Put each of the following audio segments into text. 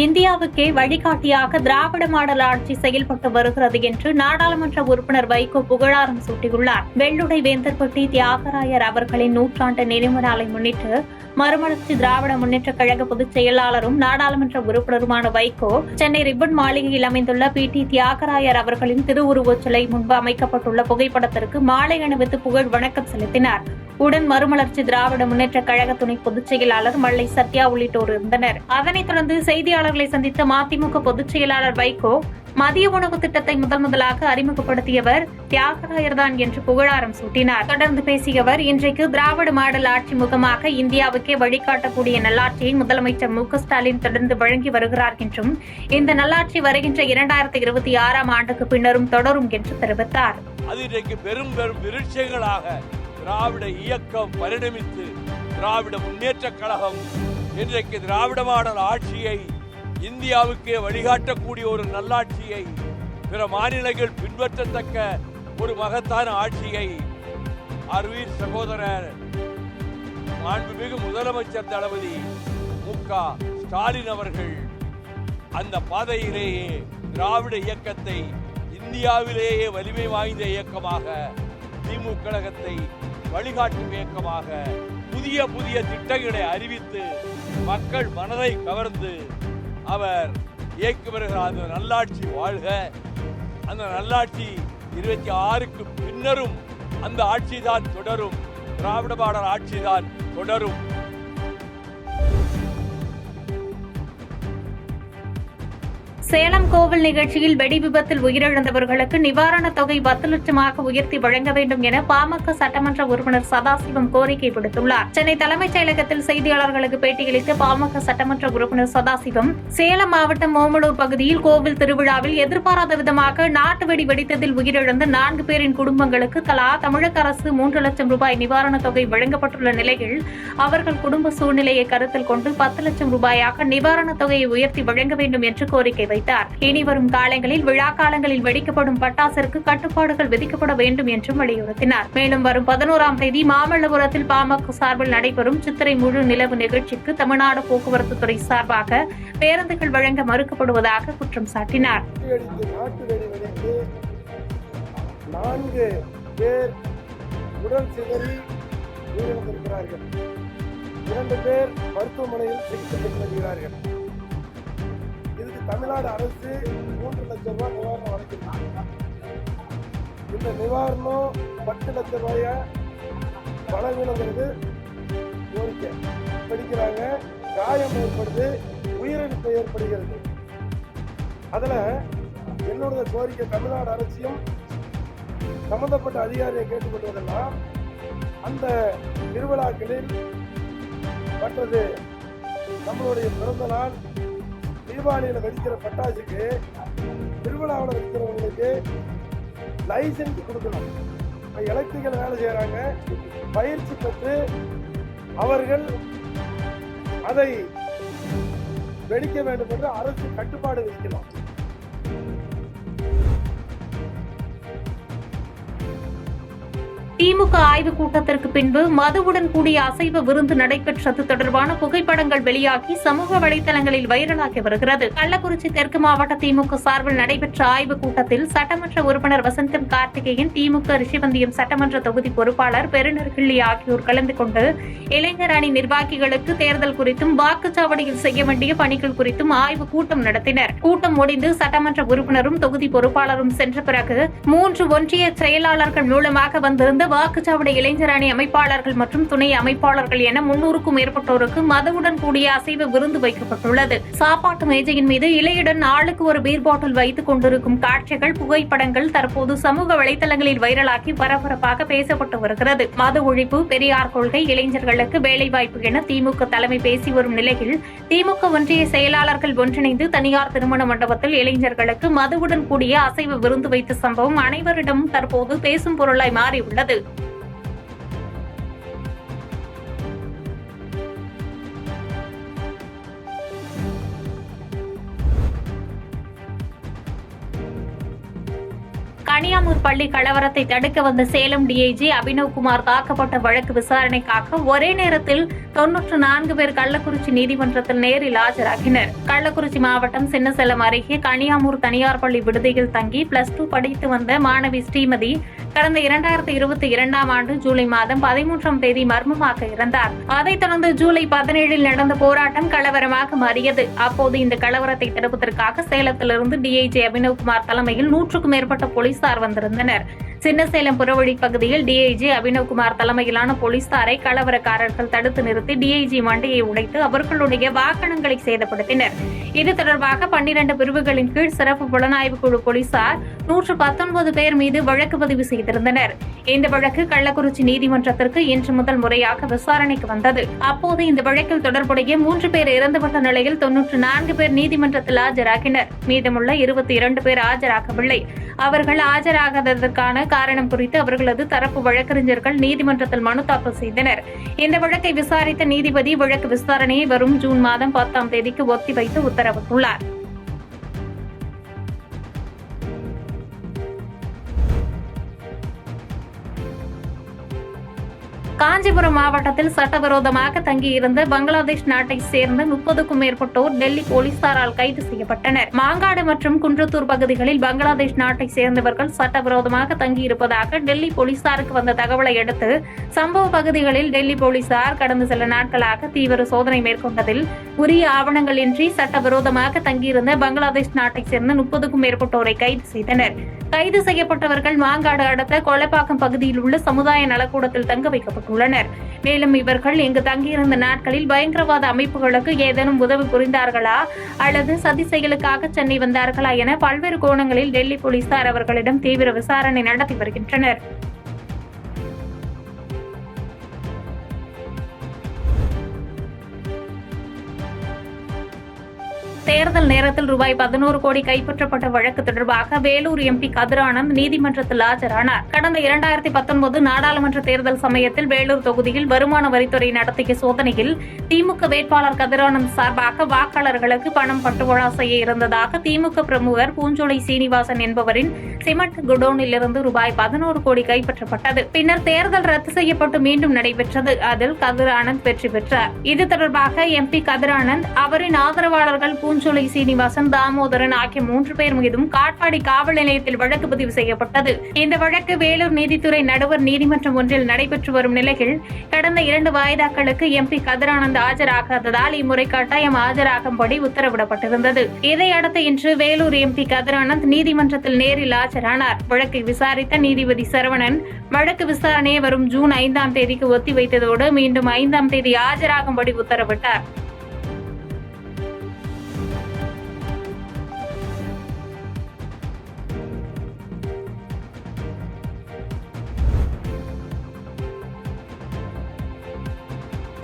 இந்தியாவுக்கே வழிகாட்டியாக திராவிட மாடல் ஆட்சி செயல்பட்டு வருகிறது என்று நாடாளுமன்ற உறுப்பினர் வைகோ புகழாரம் சூட்டியுள்ளார். வெள்ளுடை வேந்தர்பட்டி தியாகராயர் அவர்களின் நூற்றாண்டு நினைவு நாளை முன்னிட்டு மறுமலர்ச்சி திராவிட முன்னேற்றக் கழக பொதுச் செயலாளரும் நாடாளுமன்ற உறுப்பினருமான வைகோ சென்னை ரிப்பன் மாளிகையில் அமைந்துள்ள பி.டி. தியாகராயர் அவர்களின் திருவுருவச் சிலை முன்பு அமைக்கப்பட்டுள்ள புகைப்படத்திற்கு மாலை அணிவித்து புகழ் வணக்கம் செலுத்தினார். உடன் மறுமலர்ச்சி திராவிட முன்னேற்றக் கழக துணை பொதுச் செயலாளர் மல்லை சத்யா உள்ளிட்டோர் இருந்தனர். அதனைத் தொடர்ந்து செய்தியாளர்களை சந்தித்த மதிமுக பொதுச் செயலாளர் வைகோ மதிய உணவு திட்டத்தை முதலாக அறிமுகப்படுத்தியவர் தியாகராயர் தான் என்று புகழாரம் சூட்டினார். தொடர்ந்து பேசிய அவர், இன்றைக்கு திராவிட மாடல் ஆட்சி முகமாக இந்தியாவுக்கே வழிகாட்டக்கூடிய நல்லாட்சியை முதலமைச்சர் மு.க.ஸ்டாலின் தொடர்ந்து வழங்கி வருகிறார் என்றும் இந்த நல்லாட்சி வருகின்ற 2026ஆம் ஆண்டுக்கு பின்னரும் தொடரும் என்று தெரிவித்தார். பெரும் விருட்சங்களாக திராவிட இயக்கம் பரிணமித்து திராவிட முன்னேற்றக் கழகம் இன்றைக்கு திராவிட மாடல் ஆட்சியை இந்தியாவுக்கே வழிகாட்டக்கூடிய ஒரு நல்லாட்சியை, பிற மாநிலங்கள் பின்பற்றத்தக்க ஒரு மகத்தான ஆட்சியை அருவீர் சகோதரர் மாண்புமிகு முதலமைச்சர் தளபதி மு.க.ஸ்டாலின் அவர்கள் அந்த பாதையிலேயே திராவிட இயக்கத்தை இந்தியாவிலேயே வலிமை வாய்ந்த இயக்கமாக, திமுக கழகத்தை வழிகாட்டும் இயக்கமாக புதிய திட்டங்களை அறிவித்து மக்கள் மனதை கவர்ந்து அவர் இயக்கி வருகிறார். அந்த நல்லாட்சி வாழ்க. அந்த நல்லாட்சி 26க்கு பின்னரும் அந்த ஆட்சிதான் தொடரும். திராவிட மாடல் ஆட்சிதான் தொடரும். சேலம் கோவில் நிகழ்ச்சியில் வெடி விபத்தில் உயிரிழந்தவர்களுக்கு நிவாரணத் தொகை 10 லட்சமாக உயர்த்தி வழங்க வேண்டும் என பாமக சட்டமன்ற உறுப்பினர் சதாசிவம் கோரிக்கை விடுத்துள்ளார். சென்னை தலைமைச் செயலகத்தில் செய்தியாளர்களுக்கு பேட்டியளித்த பாமக சட்டமன்ற உறுப்பினர் சதாசிவம், சேலம் மாவட்டம் ஓமலூர் பகுதியில் கோவில் திருவிழாவில் எதிர்பாராத விதமாக நாட்டு வெடி வெடித்ததில் உயிரிழந்த 4 பேரின் குடும்பங்களுக்கு தலா தமிழக அரசு 3 லட்சம் ரூபாய் நிவாரணத் தொகை வழங்கப்பட்டுள்ள நிலையில் அவர்கள் குடும்ப சூழ்நிலையை கருத்தில் கொண்டு 10 லட்சம் ரூபாயாக நிவாரணத் தொகையை உயர்த்தி வழங்க வேண்டும் என்று கோரிக்கை வைத்தார். இனி வரும் காலங்களில் விழா காலங்களில் வெடிக்கப்படும் பட்டாசிற்கு கட்டுப்பாடுகள் விதிக்கப்பட வேண்டும் என்றும் வலியுறுத்தினார். மேலும் வரும் 11ஆம் தேதி மாமல்லபுரத்தில் பாமக சார்பில் நடைபெறும் சித்திரை முழு நிலவு நிகழ்ச்சிக்கு தமிழ்நாடு போக்குவரத்து துறை சார்பாக பேருந்துகள் வழங்க மறுக்கப்படுவதாக குற்றம் சாட்டினார். 4 பேர் உடல் சிதறி உயிரிழந்திருக்கிறார்கள். 2 பேர் மருத்துவமனையில் சிகிச்சை பெற்று வருகிறார்கள். இதுக்கு தமிழ்நாடு அரசு 3 லட்சம் ரூபாய் நிவாரணம் வழங்கியிருக்காங்க. இந்த நிவாரணம் 10 லட்சம் ரூபாய வழங்கணுங்கிறது கோரிக்கை. படிக்கிறாங்க, காயம் ஏற்படுது, உயிரிழப்பு ஏற்படுகிறது. அதுல என்னோட கோரிக்கை, தமிழ்நாடு அரசியும் சம்பந்தப்பட்ட அதிகாரியை கேட்டுக்கொள்வதெல்லாம் அந்த திருவிழாக்களில் மற்றது நம்மளுடைய பிறந்த நாள், தீபாவளியில் வெடிக்கிற பட்டாசுக்கு, திருவிழாவில் வெடிக்கிறவங்களுக்கு லைசன்ஸ் கொடுக்கணும். எலக்ட்ரிக்கல் வேலை செய்யறாங்க, பயிற்சி பெற்று அவர்கள் அதை வெடிக்க வேண்டும் என்று அரசு கட்டுப்பாடு விதிக்கலாம். திமுக ஆய்வுக் கூட்டத்திற்கு பின்பு மதுவுடன் கூடிய அசைவ விருந்து நடைபெற்றது தொடர்பான புகைப்படங்கள் வெளியாகி சமூக வலைதளங்களில் வைரலாகி வருகிறது. கள்ளக்குறிச்சி தெற்கு மாவட்ட திமுக சார்பில் நடைபெற்ற ஆய்வுக் கூட்டத்தில் சட்டமன்ற உறுப்பினர் வசந்தம் கார்த்திகேயன், திமுக ரிஷிவந்தியம் சட்டமன்ற தொகுதி பொறுப்பாளர் பெருநெற்கிள்ளி ஆகியோர் கலந்து கொண்டு இளைஞர் அணி நிர்வாகிகளுக்கு தேர்தல் குறித்தும் வாக்குச்சாவடியில் செய்ய வேண்டிய பணிகள் குறித்தும் ஆய்வுக் கூட்டம் நடத்தினர். கூட்டம் முடிந்து சட்டமன்ற உறுப்பினரும் தொகுதி பொறுப்பாளரும் சென்ற பிறகு 3 ஒன்றிய செயலாளர்கள் மூலமாக வந்திருந்த வாக்குச்சாவடி இளைஞர் அணி அமைப்பாளர்கள் மற்றும் துணை அமைப்பாளர்கள் என 300க்கும் மேற்பட்டோருக்கு மதுவுடன் கூடிய அசைவ விருந்து வைக்கப்பட்டுள்ளது. சாப்பாட்டு மேஜையின் மீது இலையுடன் ஆளுக்கு ஒரு பீர் பாட்டில் வைத்துக் கொண்டிருக்கும் காட்சிகள், புகைப்படங்கள் தற்போது சமூக வலைதளங்களில் வைரலாகி பரபரப்பாக பேசப்பட்டு வருகிறது. மது ஒழிப்பு, பெரியார் கொள்கை, இளைஞர்களுக்கு வேலைவாய்ப்பு என திமுக தலைமை பேசி வரும் நிலையில் திமுக ஒன்றிய செயலாளர்கள் ஒன்றிணைந்து தனியார் திருமண மண்டபத்தில் இளைஞர்களுக்கு மதுவுடன் கூடிய அசைவ விருந்து வைத்த சம்பவம் அனைவரிடமும் தற்போது பேசும் பொருளாய் மாறியுள்ளது. கனியாமூர் பள்ளி கலவரத்தை தடுக்க வந்த சேலம் டிஐஜி அபினவ்குமார் தாக்கப்பட்ட வழக்கு விசாரணைக்காக ஒரே நேரத்தில் 94 பேர் கள்ளக்குறிச்சி நீதிமன்றத்தில் நேரில் ஆஜராகினர். கள்ளக்குறிச்சி மாவட்டம் சின்னசேலம் அருகே கனியாமூர் தனியார் பள்ளி விடுதியில் தங்கி +2 படித்து வந்த மாணவி ஸ்ரீமதி கடந்த 2022ஆம் ஆண்டு ஜூலை மாதம் 13ஆம் தேதி மர்மமாக இறந்தார். அதைத் தொடர்ந்து ஜூலை 17இல் நடந்த போராட்டம் கலவரமாக மாறியது. அப்போது இந்த கலவரத்தை தடுப்பதற்காக சேலத்திலிருந்து டிஐஜி அபினவ்குமார் தலைமையில் 100க்கும் மேற்பட்ட போலீசார் வந்திருந்தனர். சின்னசேலம் புறவழி பகுதியில் டிஐஜி அபினவ்குமார் தலைமையிலான போலீசாரை கலவரக்காரர்கள் தடுத்து நிறுத்தி டிஐஜி மண்டையை உடைத்து அவர்களுடைய வாகனங்களை சேதப்படுத்தினர். இது தொடர்பாக 12 பிரிவுகளின் கீழ் சிறப்பு புலனாய்வு குழு போலீசார் 119 பேர் மீது வழக்கு பதிவு செய்திருந்தனர். இந்த வழக்கு கள்ளக்குறிச்சி நீதிமன்றத்திற்கு இன்று முதல் முறையாக விசாரணைக்கு வந்தது. அப்போது இந்த வழக்கில் தொடர்புடைய 3 பேர் இறந்துவிட்ட நிலையில் 94 பேர் நீதிமன்றத்தில் ஆஜராகினர். மீதமுள்ள 22 பேர் ஆஜராகவில்லை. அவர்கள் ஆஜராகாததற்கான காரணம் குறித்து அவர்களது தரப்பு வழக்கறிஞர்கள் நீதிமன்றத்தில் மனு தாக்கல் செய்தனர். இந்த வழக்கை விசாரித்த நீதிபதி வழக்கு விசாரணையை வரும் ஜூன் மாதம் 10ஆம் தேதிக்கு ஒத்திவைத்து உத்தரவிட்டுள்ளார். காஞ்சிபுரம் மாவட்டத்தில் சட்டவிரோதமாக தங்கியிருந்த பங்களாதேஷ் நாட்டை சேர்ந்த 30க்கும் மேற்பட்டோர் டெல்லி போலீசாரால் கைது செய்யப்பட்டனர். மாங்காடு மற்றும் குன்றத்தூர் பகுதிகளில் பங்களாதேஷ் நாட்டை சேர்ந்தவர்கள் சட்டவிரோதமாக தங்கியிருப்பதாக டெல்லி போலீசாருக்கு வந்த தகவலை அடுத்து சம்பவ பகுதிகளில் டெல்லி போலீசார் கடந்த சில நாட்களாக தீவிர சோதனை மேற்கொண்டதில் உரிய ஆவணங்கள் இன்றி சட்டவிரோதமாக தங்கியிருந்த பங்களாதேஷ் நாட்டை சேர்ந்த 30க்கும் மேற்பட்டோரை கைது செய்தனர். கைது செய்யப்பட்டவர்கள் மாங்காடு அடுத்த கொளப்பாக்கம் பகுதியில் உள்ள சமுதாய நலக்கூடத்தில் தங்க வைக்கப்பட்டுள்ளனர். மேலும் இவர்கள் இங்கு தங்கியிருந்த நாட்களில் பயங்கரவாத அமைப்புகளுக்கு ஏதேனும் உதவி புரிந்தார்களா அல்லது சதி செயலுக்காக சென்னை வந்தார்களா என பல்வேறு கோணங்களில் டெல்லி போலீசார் அவர்களிடம் தீவிர விசாரணை நடத்தி வருகின்றனர். தேர்தல் நேரத்தில் ரூபாய் 11 கோடி கைப்பற்றப்பட்ட வழக்கு தொடர்பாக வேலூர் எம்பி கதிரானந்த் நீதிமன்றத்தில் ஆஜரானார். கடந்த 2019 நாடாளுமன்ற தேர்தல் சமயத்தில் வேலூர் தொகுதியில் வருமான வரித்துறை நடத்திய சோதனையில் திமுக வேட்பாளர் கதிரானந்த் சார்பாக வாக்காளர்களுக்கு பணம் பட்டுவாடா செய்ய இருந்ததாக திமுக பிரமுகர் பூஞ்சோலை சீனிவாசன் என்பவரின் சிமெண்ட் குடோனில் இருந்து ரூபாய் 11 கோடி கைப்பற்றப்பட்டது. பின்னர் தேர்தல் ரத்து செய்யப்பட்டு மீண்டும் நடைபெற்றது. அதில் கதிரானந்த் வெற்றி பெற்றார். இது தொடர்பாக எம்பி கதிரானந்த் அவரின் ஆதரவாளர்கள் பூஞ்சோலை சீனிவாசன், தாமோதரன் ஆகிய 3 பேர் மீதும் காட்பாடி காவல் நிலையத்தில் வழக்கு பதிவு செய்யப்பட்டது. இந்த வழக்கு வேலூர் நீதித்துறை நடுவர் நீதிமன்றம் ஒன்றில் நடைபெற்று வரும் நிலையில் கடந்த 2 வாய்தாக்களுக்கு எம்பி கதிரானந்த் ஆஜராகாததால் இம்முறை கட்டாயம் ஆஜராகும்படி உத்தரவிடப்பட்டிருந்தது. இதையடுத்து இன்று வேலூர் எம்பி கதிரானந்த் நீதிமன்றத்தில் நேரில் ஆஜரானார். வழக்கை விசாரித்த நீதிபதி சரவணன் வழக்கு விசாரணையை வரும் ஜூன் 5ஆம் தேதிக்கு ஒத்திவைத்ததோடு மீண்டும் 5ஆம் தேதி ஆஜராகும்படி உத்தரவிட்டார்.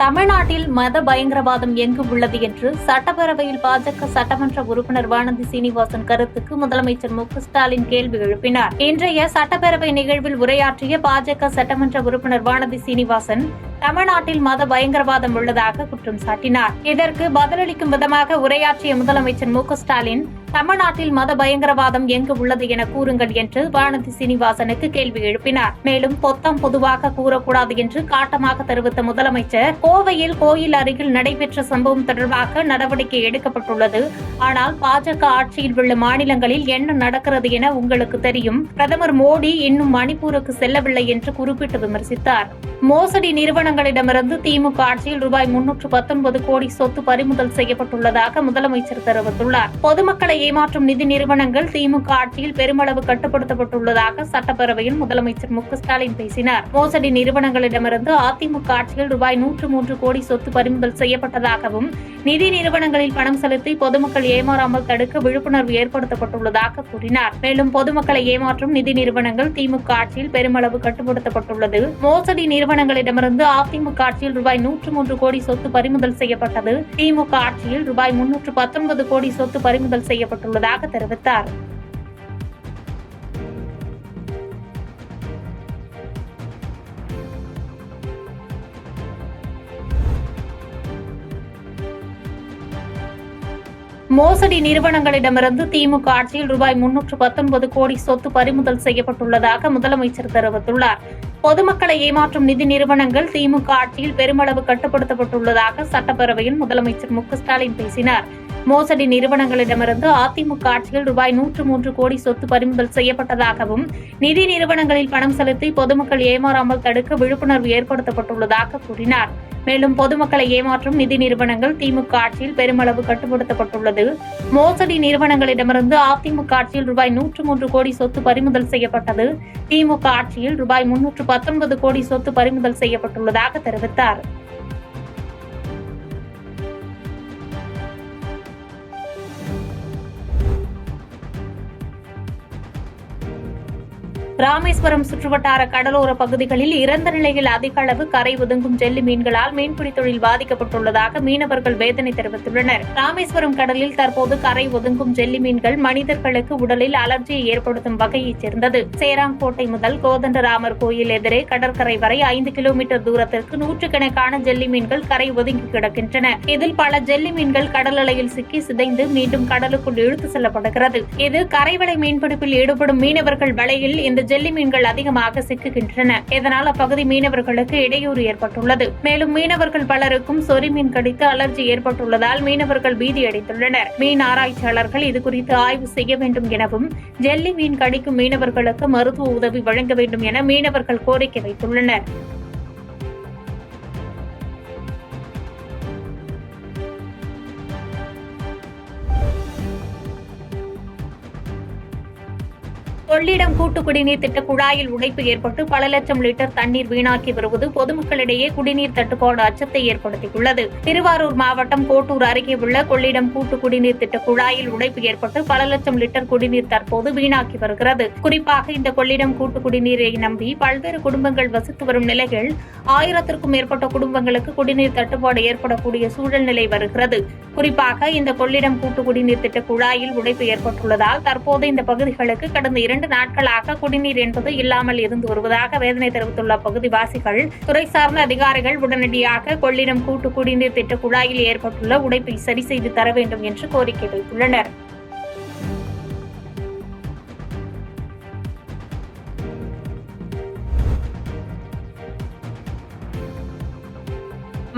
தமிழ்நாட்டில் மத பயங்கரவாதம் எங்கு உள்ளது என்று சட்டப்பேரவையில் பாஜக சட்டமன்ற உறுப்பினர் வானதி சீனிவாசன் கருத்துக்கு முதலமைச்சர் மு.க.ஸ்டாலின் கேள்வி எழுப்பினார். இன்றைய சட்டப்பேரவை நிகழ்வில் உரையாற்றிய பாஜக சட்டமன்ற உறுப்பினர் வானதி சீனிவாசன் தமிழ்நாட்டில் மத பயங்கரவாதம் உள்ளதாக குற்றம் சாட்டினார். இதற்கு பதிலளிக்கும் விதமாக உரையாற்றிய முதலமைச்சர் மு.க.ஸ்டாலின் தமிழ்நாட்டில் மத பயங்கரவாதம் எங்கு உள்ளது என கூறுங்கள் என்று வானதி சீனிவாசனுக்கு கேள்வி எழுப்பினார். மேலும் பொத்தாம் பொதுவாக கூறக்கூடாது என்று காட்டமாக தெரிவித்த முதலமைச்சர் கோவையில் கோயில் அருகில் நடைபெற்ற சம்பவம் தொடர்பாக நடவடிக்கை எடுக்கப்பட்டுள்ளது. ஆனால் பாஜக ஆட்சியில் உள்ள மாநிலங்களில் என்ன நடக்கிறது என உங்களுக்கு தெரியும். பிரதமர் மோடி இன்னும் மணிப்பூருக்கு செல்லவில்லை என்று குறிப்பிட்டு விமர்சித்தார். மோசடி நிறுவனங்களிடமிருந்து திமுக ஆட்சியில் ரூபாய் 319 கோடி சொத்து பறிமுதல் செய்யப்பட்டுள்ளதாக முதலமைச்சர் தெரிவித்துள்ளார். பொதுமக்களை ஏமாற்றும் நிதி நிறுவனங்கள் திமுக ஆட்சியில் பெருமளவு கட்டுப்படுத்தப்பட்டுள்ளதாக சட்டப்பேரவையில் முதலமைச்சர் மு.க.ஸ்டாலின் பேசினார். மோசடி நிறுவனங்களிடமிருந்து அதிமுக ஆட்சியில் ரூபாய் 103 கோடி சொத்து பறிமுதல் செய்யப்பட்டதாகவும் நிதி நிறுவனங்களில் பணம் செலுத்தி பொதுமக்கள் ஏமாறாமல் தடுக்க விழிப்புணர்வு ஏற்படுத்தப்பட்டுள்ளதாக கூறினார். மேலும் பொதுமக்களை ஏமாற்றும் நிதி நிறுவனங்கள் திமுக ஆட்சியில் பெருமளவு கட்டுப்படுத்தப்பட்டுள்ளது. மோசடி நிறுவனங்களிடமிருந்து அதிமுக ஆட்சியில் ரூபாய் 103 கோடி சொத்து பறிமுதல் செய்யப்பட்டது. திமுக ஆட்சியில் ரூபாய் 319 கோடி சொத்து பறிமுதல் செய்யப்பட்டுள்ளதாக தெரிவித்தார். மோசடி நிறுவனங்களிடமிருந்து திமுக ஆட்சியில் ரூபாய் 319 கோடி சொத்து பறிமுதல் செய்யப்பட்டுள்ளதாக முதலமைச்சர் தெரிவித்துள்ளார். பொதுமக்களை ஏமாற்றும் நிதி நிறுவனங்கள் திமுக ஆட்சியில் பெருமளவு கட்டுப்படுத்தப்பட்டுள்ளதாக சட்டப்பேரவையில் முதலமைச்சர் மு க ஸ்டாலின் பேசினார். மோசடி நிறுவனங்களிடமிருந்து அதிமுக ஆட்சியில் ரூபாய் 103 கோடி சொத்து பறிமுதல் செய்யப்பட்டதாகவும் நிதி நிறுவனங்களில் பணம் செலுத்தி பொதுமக்கள் ஏமாறாமல் தடுக்க விழிப்புணர்வு ஏற்படுத்தப்பட்டுள்ளதாக கூறினார். மேலும் பொதுமக்களை ஏமாற்றும் நிதி நிறுவனங்கள் திமுக ஆட்சியில் பெருமளவு கட்டுப்படுத்தப்பட்டுள்ளது. மோசடி நிறுவனங்களிடமிருந்து அதிமுக ஆட்சியில் ரூபாய் 103 கோடி சொத்து பறிமுதல் செய்யப்பட்டது. திமுக ஆட்சியில் ரூபாய் 319 கோடி சொத்து பறிமுதல் செய்யப்பட்டுள்ளதாக தெரிவித்தார். ராமேஸ்வரம் சுற்றுவட்டார கடலோர பகுதிகளில் இறந்த நிலையில் அதிக அளவு கரை ஒதுங்கும் ஜெல்லி மீன்களால் மீன்பிடி தொழில் பாதிக்கப்பட்டுள்ளதாக மீனவர்கள் வேதனை தெரிவித்துள்ளனர். ராமேஸ்வரம் கடலில் தற்போது கரை ஒதுங்கும் ஜெல்லி மீன்கள் மனிதர்களுக்கு உடலில் அலர்ஜியை ஏற்படுத்தும் வகையைச் சேர்ந்தது. சேராங்கோட்டை முதல் கோதண்டராமர் கோயில் எதிரே கடற்கரை வரை 5 கிலோமீட்டர் தூரத்திற்கு நூற்றுக்கணக்கான ஜெல்லி மீன்கள் கரை ஒதுங்கி கிடக்கின்றன. இதில் பல ஜெல்லி மீன்கள் கடல் அலையில் சிக்கி சிதைந்து மீண்டும் கடலுக்குள் இழுத்து செல்லப்படுகிறது. இது கரைவலை மீன்பிடிப்பில் ஈடுபடும் மீனவர்கள் வலையில் இந்த ஜெல்லி மீன்கள் அதிகமாக சிக்குகின்றன. இதனால் அப்பகுதி மீனவர்களுக்கு இடையூறு ஏற்பட்டுள்ளது. மேலும் மீனவர்கள் பலருக்கும் சொறி மீன் கடித்து அலர்ஜி ஏற்பட்டுள்ளதால் மீனவர்கள் பீதியடைந்துள்ளனர். மீன் ஆராய்ச்சியாளர்கள் இதுகுறித்து ஆய்வு செய்ய வேண்டும் எனவும் ஜெல்லி மீன் கடிக்கும் மீனவர்களுக்கு மருத்துவ உதவி வழங்க வேண்டும் என மீனவர்கள் கோரிக்கை வைத்துள்ளனர். கொள்ளிடம் கூட்டு குடிநீர் திட்ட குழாயில் உடைப்பு ஏற்பட்டு பல லட்சம் லிட்டர் தண்ணீர் வீணாக்கி வருவது பொதுமக்களிடையே குடிநீர் தட்டுப்பாடு அச்சத்தை ஏற்படுத்தியுள்ளது. திருவாரூர் மாவட்டம் கோட்டூர் அருகே உள்ள கொள்ளிடம் கூட்டு குடிநீர் திட்ட குழாயில் உடைப்பு ஏற்பட்டு பல லட்சம் லிட்டர் குடிநீர் தற்போது வீணாக்கி வருகிறது. குறிப்பாக இந்த கொள்ளிடம் கூட்டு குடிநீரை நம்பி பல்வேறு குடும்பங்கள் வசித்து வரும் நிலையில் 1000க்கும் மேற்பட்ட குடும்பங்களுக்கு குடிநீர் தட்டுப்பாடு ஏற்படக்கூடிய சூழ்நிலை வருகிறது. குறிப்பாக இந்த கொள்ளிடம் கூட்டு குடிநீர் திட்ட குழாயில் உடைப்பு ஏற்பட்டுள்ளதால் தற்போது இந்த பகுதிகளுக்கு கடந்த 2 நாட்களாக குடிநீர் என்பது இல்லாமல் இருந்து வருவதாக வேதனை தெரிவித்துள்ள பகுதிவாசிகள், துறை சார்ந்த அதிகாரிகள் உடனடியாக கொள்ளிடம் கூட்டு குடிநீர் திட்ட குழாயில் ஏற்பட்டுள்ள உடைப்பை சரி செய்து தர வேண்டும் என்று கோரிக்கை வைத்துள்ளனர்.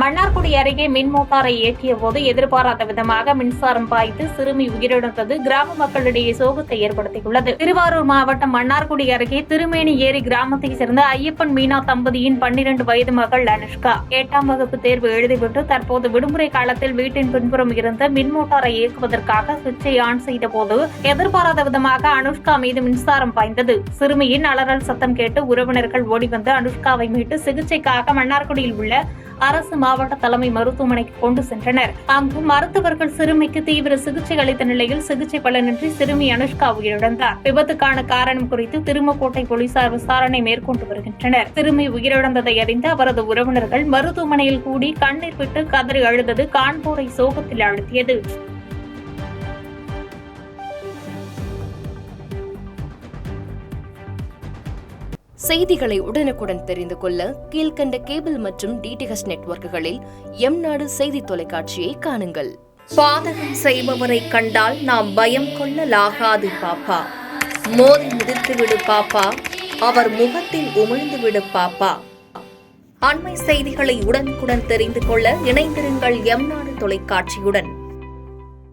மன்னார்குடி அருகே மின் மோட்டாரை இயக்கிய போது எதிர்பாராத விதமாக மின்சாரம் பாய்ந்து சிறுமி உயிரிழந்தது கிராம மக்களிடையே சோகத்தை ஏற்படுத்தியுள்ளது. திருவாரூர் மாவட்டம் மன்னார்குடி அருகே திருமேனி ஏரி கிராமத்தைச் சேர்ந்த ஐயப்பன் மீனா தம்பதியின் 12 வயது மகள் அனுஷ்கா 8ஆம் வகுப்பு தேர்வு எழுதிவிட்டு தற்போது விடுமுறை காலத்தில் வீட்டின் பின்புறம் இருந்த மின் மோட்டாரை இயக்குவதற்காக சுவிட்சை ஆன் செய்த போது எதிர்பாராத விதமாக அனுஷ்கா மீது மின்சாரம் பாய்ந்தது. சிறுமியின் அலறல் சத்தம் கேட்டு உறவினர்கள் ஓடிவந்து அனுஷ்காவை மீட்டு சிகிச்சைக்காக மன்னார்குடியில் உள்ள அரசு மாவட்ட தலைமை மருத்துவமனைக்கு கொண்டு சென்றனர். அங்கு மருத்துவர்கள் சிறுமிக்கு தீவிர சிகிச்சை அளித்த நிலையில் சிகிச்சை பலனின்றி சிறுமி அனுஷ்கா உயிரிழந்தார். விபத்துக்கான காரணம் குறித்து திருமக்கோட்டை போலீசார் விசாரணை மேற்கொண்டு வருகின்றனர். சிறுமி உயிரிழந்ததை அறிந்த அவரது உறவினர்கள் மருத்துவமனையில் கூடி கண்ணீர் விட்டு கதறி அழுதது காண்போரை சோகத்தில் அழுத்தியது. செய்திகளை உடனுக்குடன் தெரிந்து கொள்ள கீழ்கண்ட கேபிள் மற்றும் டிடிஎச் நெட்வொர்க்குகளில் எம்நாடு செய்தி தொலைக்காட்சியை காணுங்கள். பாதகம் செய்பவரை கண்டால் நாம் பயம் கொள்ளலாகாது பாப்பா. மோதி மிதித்துவிடு பாப்பா, அவர் முகத்தில் உமிழ்ந்துவிடு பாப்பா. அண்மை செய்திகளை உடனுக்குடன் தெரிந்து கொள்ள இணைந்திருங்கள் எம்நாடு தொலைக்காட்சியுடன்.